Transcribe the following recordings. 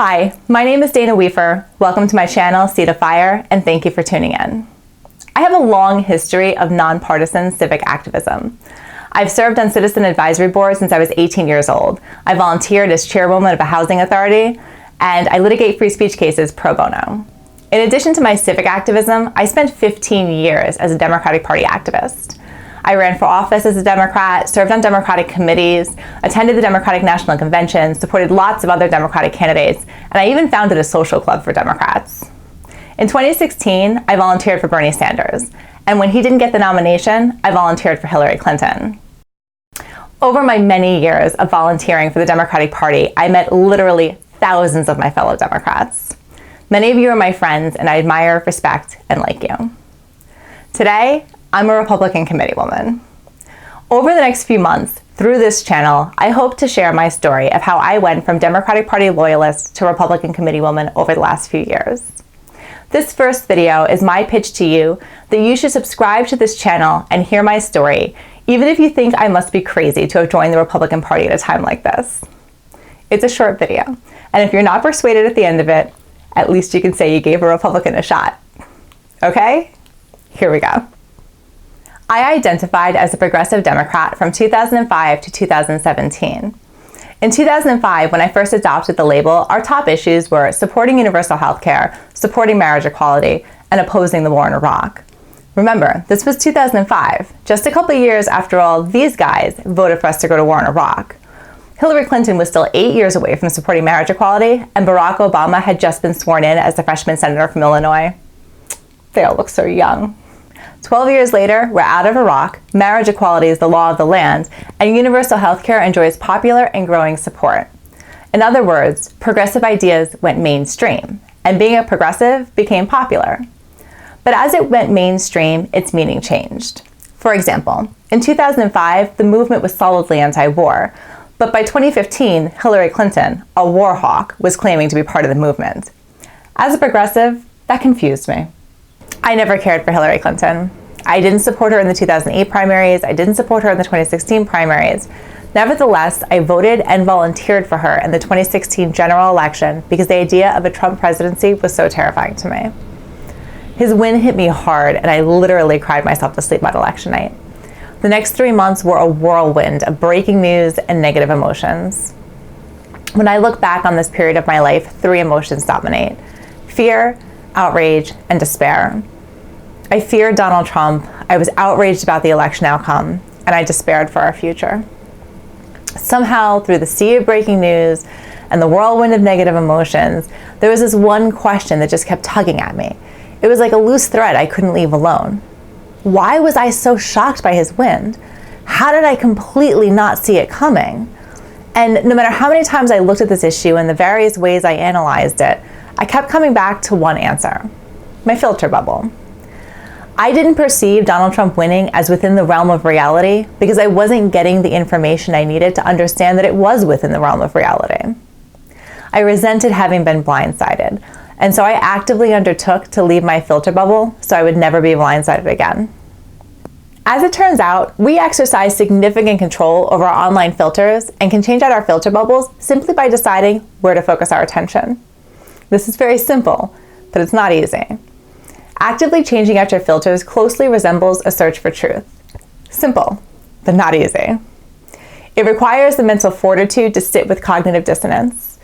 Hi, my name is Dana Weaver. Welcome to my channel, Seed of Fire, and thank you for tuning in. I have a long history of nonpartisan civic activism. I've served on citizen advisory boards since I was 18 years old. I volunteered as chairwoman of a housing authority, and I litigate free speech cases pro bono. In addition to my civic activism, I spent 15 years as a Democratic Party activist. I ran for office as a Democrat, served on Democratic committees, attended the Democratic National Convention, supported lots of other Democratic candidates, and I even founded a social club for Democrats. In 2016, I volunteered for Bernie Sanders, and when he didn't get the nomination, I volunteered for Hillary Clinton. Over my many years of volunteering for the Democratic Party, I met literally thousands of my fellow Democrats. Many of you are my friends, and I admire, respect, and like you. Today, I'm a Republican committee woman. Over the next few months, through this channel, I hope to share my story of how I went from Democratic Party loyalist to Republican committee woman over the last few years. This first video is my pitch to you that you should subscribe to this channel and hear my story, even if you think I must be crazy to have joined the Republican Party at a time like this. It's a short video, and if you're not persuaded at the end of it, at least you can say you gave a Republican a shot. Okay? Here we go. I identified as a progressive Democrat from 2005 to 2017. In 2005, when I first adopted the label, our top issues were supporting universal health care, supporting marriage equality, and opposing the war in Iraq. Remember, this was 2005, just a couple of years after all these guys voted for us to go to war in Iraq. Hillary Clinton was still 8 years away from supporting marriage equality, and Barack Obama had just been sworn in as the freshman senator from Illinois. They all look so young. 12 years later, we're out of Iraq, marriage equality is the law of the land, and universal health care enjoys popular and growing support. In other words, progressive ideas went mainstream, and being a progressive became popular. But as it went mainstream, its meaning changed. For example, in 2005, the movement was solidly anti-war, but by 2015, Hillary Clinton, a war hawk, was claiming to be part of the movement. As a progressive, that confused me. I never cared for Hillary Clinton. I didn't support her in the 2008 primaries. I didn't support her in the 2016 primaries. Nevertheless, I voted and volunteered for her in the 2016 general election because the idea of a Trump presidency was so terrifying to me. His win hit me hard, and I literally cried myself to sleep on election night. The next 3 months were a whirlwind of breaking news and negative emotions. When I look back on this period of my life, 3 emotions dominate: fear, outrage, and despair. I feared Donald Trump, I was outraged about the election outcome, and I despaired for our future. Somehow, through the sea of breaking news and the whirlwind of negative emotions, there was this one question that just kept tugging at me. It was like a loose thread I couldn't leave alone. Why was I so shocked by his win? How did I completely not see it coming? And no matter how many times I looked at this issue and the various ways I analyzed it, I kept coming back to one answer: my filter bubble. I didn't perceive Donald Trump winning as within the realm of reality because I wasn't getting the information I needed to understand that it was within the realm of reality. I resented having been blindsided, and so I actively undertook to leave my filter bubble so I would never be blindsided again. As it turns out, we exercise significant control over our online filters and can change out our filter bubbles simply by deciding where to focus our attention. This is very simple, but it's not easy. Actively changing out your filters closely resembles a search for truth. Simple, but not easy. It requires the mental fortitude to sit with cognitive dissonance.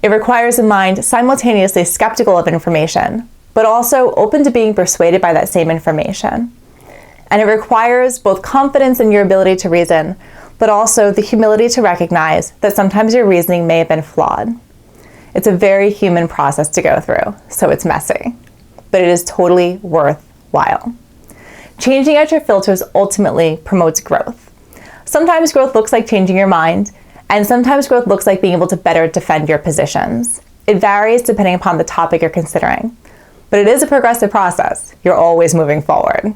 It requires a mind simultaneously skeptical of information, but also open to being persuaded by that same information. And it requires both confidence in your ability to reason, but also the humility to recognize that sometimes your reasoning may have been flawed. It's a very human process to go through, so it's messy, but it is totally worthwhile. Changing out your filters ultimately promotes growth. Sometimes growth looks like changing your mind, and sometimes growth looks like being able to better defend your positions. It varies depending upon the topic you're considering, but it is a progressive process. You're always moving forward.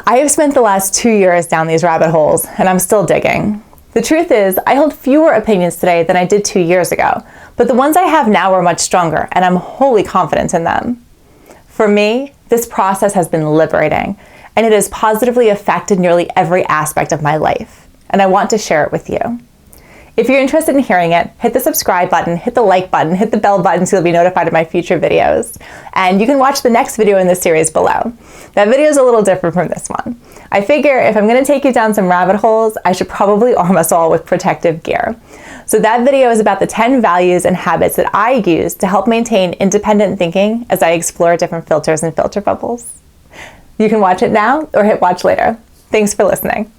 I have spent the last 2 years down these rabbit holes, and I'm still digging. The truth is, I hold fewer opinions today than I did 2 years ago, but the ones I have now are much stronger, and I'm wholly confident in them. For me, this process has been liberating, and it has positively affected nearly every aspect of my life, and I want to share it with you. If you're interested in hearing it, hit the subscribe button, hit the like button, hit the bell button so you'll be notified of my future videos. And you can watch the next video in this series below. That video is a little different from this one. I figure if I'm going to take you down some rabbit holes, I should probably arm us all with protective gear. So that video is about the 10 values and habits that I use to help maintain independent thinking as I explore different filters and filter bubbles. You can watch it now or hit watch later. Thanks for listening.